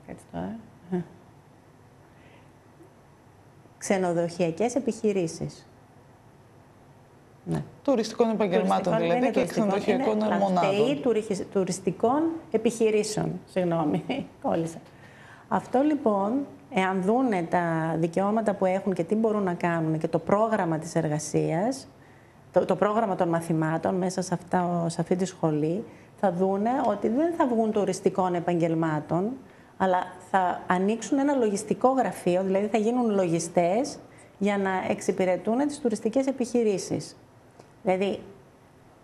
Ευχαριστώ. Ξενοδοχειακές επιχειρήσεις. Ναι. Τουριστικών επαγγελμάτων δηλαδή και ξενοδοχειακών μονάδων. Τουριστικών επιχειρήσεων. Συγγνώμη, κόλλησα. Αυτό λοιπόν, εάν δούνε τα δικαιώματα που έχουν και τι μπορούν να κάνουν και το πρόγραμμα της εργασίας, το πρόγραμμα των μαθημάτων μέσα σε αυτή τη σχολή, θα δούνε ότι δεν θα βγουν τουριστικών επαγγελμάτων, αλλά θα ανοίξουν ένα λογιστικό γραφείο, δηλαδή θα γίνουν λογιστές για να εξυπηρετούν τις τουριστικές επιχειρήσεις. Δηλαδή,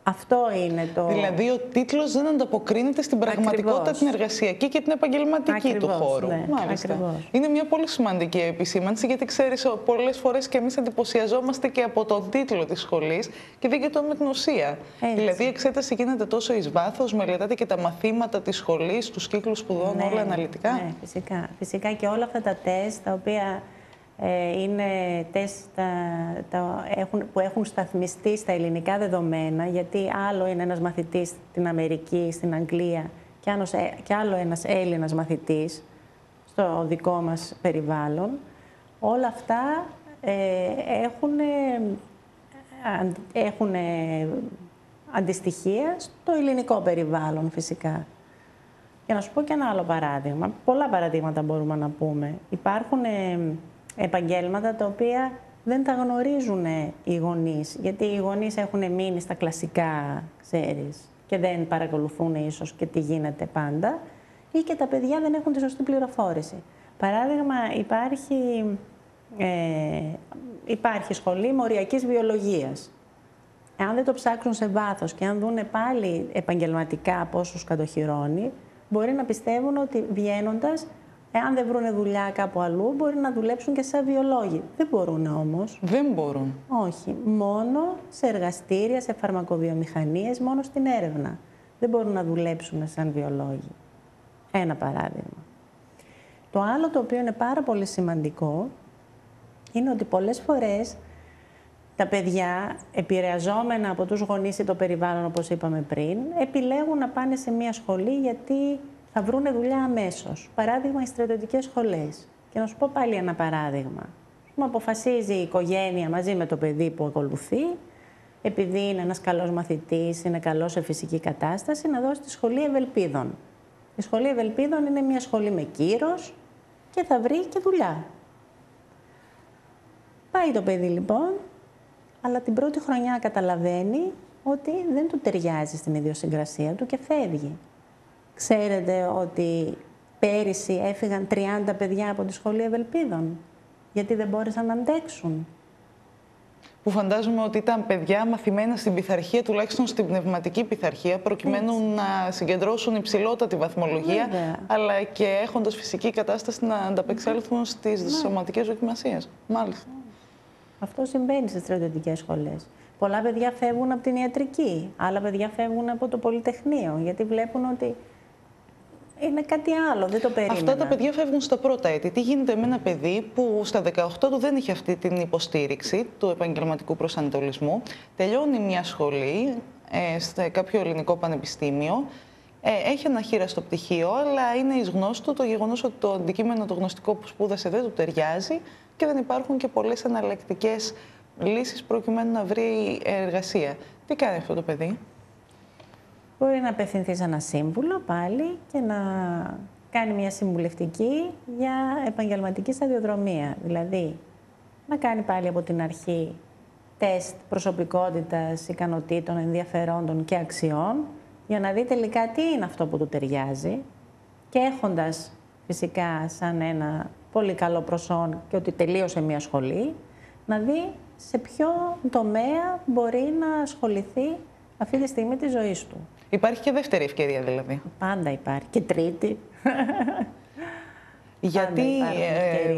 αυτό είναι το... Δηλαδή, ο τίτλος δεν ανταποκρίνεται στην πραγματικότητα την εργασιακή και την επαγγελματική του χώρου. Ναι, μάλιστα. Ακριβώς. Είναι μια πολύ σημαντική επισήμανση, γιατί ξέρεις, πολλές φορές και εμείς εντυπωσιαζόμαστε και από τον τίτλο της σχολής και δεν κοιτάμε την ουσία. Δηλαδή, η εξέταση γίνεται τόσο εις βάθος, μελετάτε και τα μαθήματα της σχολής, τους κύκλους σπουδών, όλα αναλυτικά. Ναι, φυσικά. Φυσικά και όλα αυτά τα τεστ, τα οποία είναι τεστ που έχουν σταθμιστεί στα ελληνικά δεδομένα, γιατί άλλο είναι ένας μαθητής στην Αμερική, στην Αγγλία και άλλο ένας Έλληνας μαθητής στο δικό μας περιβάλλον. Όλα αυτά έχουν αντιστοιχεία στο ελληνικό περιβάλλον φυσικά. Για να σου πω και ένα άλλο παράδειγμα. Πολλά παραδείγματα μπορούμε να πούμε. Υπάρχουν επαγγέλματα τα οποία δεν τα γνωρίζουν οι γονείς, γιατί οι γονείς έχουν μείνει στα κλασικά, ξέρεις, και δεν παρακολουθούν ίσως και τι γίνεται πάντα, ή και τα παιδιά δεν έχουν τη σωστή πληροφόρηση. Παράδειγμα, υπάρχει σχολή μοριακής βιολογίας. Αν δεν το ψάξουν σε βάθος και αν δούνε πάλι επαγγελματικά πόσους κατοχυρώνει, μπορεί να πιστεύουν ότι βγαίνοντας, εάν δεν βρουν δουλειά κάπου αλλού, μπορεί να δουλέψουν και σαν βιολόγοι. Δεν μπορούν όμως. Δεν μπορούν. Όχι. Μόνο σε εργαστήρια, σε φαρμακοβιομηχανίες, μόνο στην έρευνα. Δεν μπορούν να δουλέψουν σαν βιολόγοι. Ένα παράδειγμα. Το άλλο το οποίο είναι πάρα πολύ σημαντικό είναι ότι πολλές φορές τα παιδιά, επηρεαζόμενα από τους γονείς ή το περιβάλλον, όπως είπαμε πριν, επιλέγουν να πάνε σε μια σχολή γιατί θα βρούνε δουλειά αμέσως. Παράδειγμα, οι στρατιωτικές σχολές. Και να σου πω πάλι ένα παράδειγμα. Αποφασίζει η οικογένεια μαζί με το παιδί που ακολουθεί, επειδή είναι ένας καλός μαθητής, είναι καλός σε φυσική κατάσταση, να δώσει τη σχολή Ευελπίδων. Η σχολή Ευελπίδων είναι μια σχολή με κύρος και θα βρει και δουλειά. Πάει το παιδί λοιπόν, αλλά την πρώτη χρονιά καταλαβαίνει ότι δεν του ταιριάζει στην ιδιοσυγκρασία του και φεύγει. Ξέρετε ότι πέρυσι έφυγαν 30 παιδιά από τη σχολή Ευελπίδων, γιατί δεν μπόρεσαν να αντέξουν. Που φαντάζομαι ότι ήταν παιδιά μαθημένα στην πειθαρχία, τουλάχιστον στην πνευματική πειθαρχία, προκειμένου να συγκεντρώσουν υψηλότατη βαθμολογία, αλλά και έχοντας φυσική κατάσταση να ανταπεξέλθουν στις σωματικές δοκιμασίες. Μάλιστα. Αυτό συμβαίνει στις στρατιωτικές σχολές. Πολλά παιδιά φεύγουν από την ιατρική, άλλα παιδιά φεύγουν από το Πολυτεχνείο, γιατί βλέπουν ότι είναι κάτι άλλο, δεν το περίμενα. Αυτά τα παιδιά φεύγουν στα πρώτα έτη. Τι γίνεται με ένα παιδί που στα 18 του δεν είχε αυτή την υποστήριξη του επαγγελματικού προσανατολισμού, τελειώνει μια σχολή σε κάποιο ελληνικό πανεπιστήμιο, έχει ένα χείραστο πτυχίο, αλλά είναι εις γνώση του το γεγονός ότι το αντικείμενο, το γνωστικό που σπούδασε δεν του ταιριάζει και δεν υπάρχουν και πολλές εναλλακτικές λύσεις προκειμένου να βρει εργασία. Τι κάνει αυτό το παιδί? Μπορεί να απευθυνθεί σε ένα σύμβουλο πάλι και να κάνει μια συμβουλευτική για επαγγελματική σταδιοδρομία. Δηλαδή, να κάνει πάλι από την αρχή τεστ προσωπικότητας, ικανοτήτων, ενδιαφερόντων και αξιών, για να δει τελικά τι είναι αυτό που του ταιριάζει και έχοντας φυσικά σαν ένα πολύ καλό προσόν και ότι τελείωσε μια σχολή, να δει σε ποιο τομέα μπορεί να ασχοληθεί αυτή τη στιγμή της ζωής του. Υπάρχει και δεύτερη ευκαιρία δηλαδή. Πάντα υπάρχει. Και τρίτη. Γιατί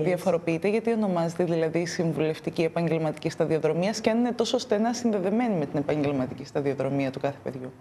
διαφοροποιείται, γιατί ονομάζεται δηλαδή συμβουλευτική επαγγελματική σταδιοδρομία και αν είναι τόσο στενά συνδεδεμένη με την επαγγελματική σταδιοδρομία του κάθε παιδιού?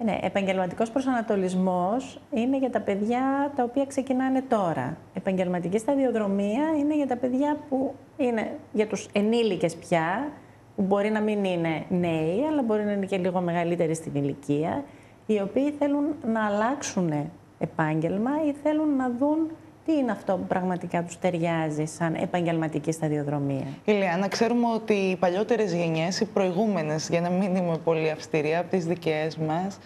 Ναι, επαγγελματικός προσανατολισμός είναι για τα παιδιά τα οποία ξεκινάνε τώρα. Επαγγελματική σταδιοδρομία είναι για τα παιδιά που είναι για τους ενήλικες πια, που μπορεί να μην είναι νέοι, αλλά μπορεί να είναι και λίγο μεγαλύτεροι στην ηλικία, οι οποίοι θέλουν να αλλάξουν επάγγελμα ή θέλουν να δουν τι είναι αυτό που πραγματικά τους ταιριάζει σαν επαγγελματική σταδιοδρομία. Ηλιάνα, ξέρουμε ότι οι παλιότερες γενιές, οι προηγούμενες, για να μην είμαι πολύ αυστηρή από τις δικές μας,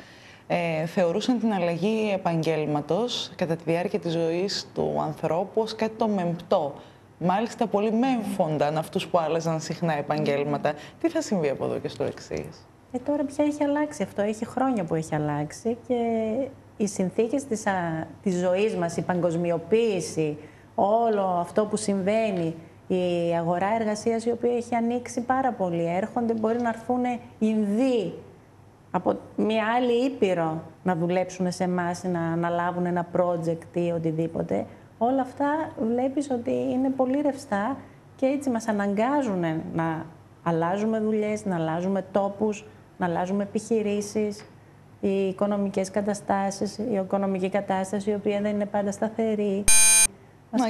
θεωρούσαν την αλλαγή επαγγέλματος κατά τη διάρκεια της ζωής του ανθρώπου ως κάτι το μεμπτό. Μάλιστα, πολύ μέμφονταν αυτούς που άλλαζαν συχνά επαγγέλματα. Τι θα συμβεί από εδώ και στο εξής? Τώρα πια έχει αλλάξει αυτό, έχει χρόνια που έχει αλλάξει και οι συνθήκες της ζωής μας, η παγκοσμιοποίηση, όλο αυτό που συμβαίνει, η αγορά εργασίας η οποία έχει ανοίξει πάρα πολύ, έρχονται, μπορεί να έρθουν Ινδοί από μια άλλη ήπειρο να δουλέψουν σε εμάς, να αναλάβουν ένα project ή οτιδήποτε. Όλα αυτά βλέπεις ότι είναι πολύ ρευστά και έτσι μας αναγκάζουν να αλλάζουμε δουλειές, να αλλάζουμε τόπους, να αλλάζουμε επιχειρήσεις, οι οικονομικές καταστάσεις, η οικονομική κατάσταση η οποία δεν είναι πάντα σταθερή.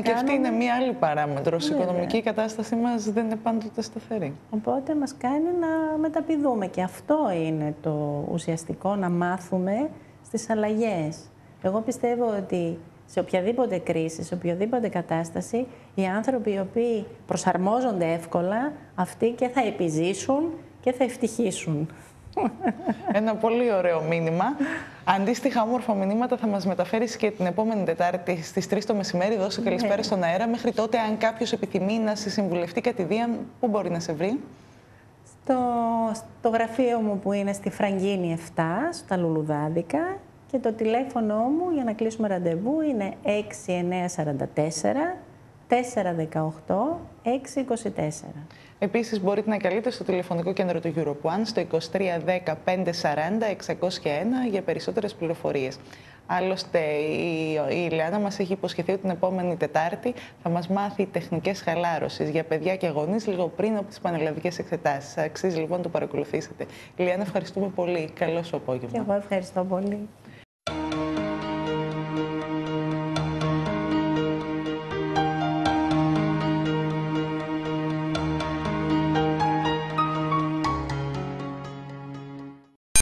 Και αυτή είναι μία άλλη παράμετρος. Η οικονομική κατάστασή μας δεν είναι πάντοτε σταθερή. Οπότε μας κάνει να μεταπηδούμε και αυτό είναι το ουσιαστικό, να μάθουμε στις αλλαγές. Εγώ πιστεύω ότι σε οποιαδήποτε κρίση, σε οποιαδήποτε κατάσταση, οι άνθρωποι οι οποίοι προσαρμόζονται εύκολα, αυτοί και θα επιζήσουν και θα ευτυχήσουν. Ένα πολύ ωραίο μήνυμα. Αντίστοιχα όμορφα μηνύματα θα μας μεταφέρεις και την επόμενη Τετάρτη στις 3 το μεσημέρι. Δώσε καλησπέρα στον αέρα. Μέχρι τότε, αν κάποιος επιθυμεί να σε συμβουλευτεί κατηδίαν, πού μπορεί να σε βρει? Στο γραφείο μου που είναι στη Φραγκίνη 7, στα Λουλουδάδικα, και το τηλέφωνο μου για να κλείσουμε ραντεβού είναι 6944 418 624. Επίσης, μπορείτε να καλείτε στο τηλεφωνικό κέντρο του Europe One στο 2310 540 601 για περισσότερες πληροφορίες. Άλλωστε, η Ηλιάνα μας έχει υποσχεθεί ότι την επόμενη Τετάρτη θα μας μάθει τεχνικές χαλάρωσης για παιδιά και γονείς λίγο πριν από τις πανελλαδικές εξετάσεις. Αξίζει λοιπόν να το παρακολουθήσετε. Ηλιάνα, ευχαριστούμε πολύ. Καλό σου απόγευμα. Και εγώ ευχαριστώ πολύ.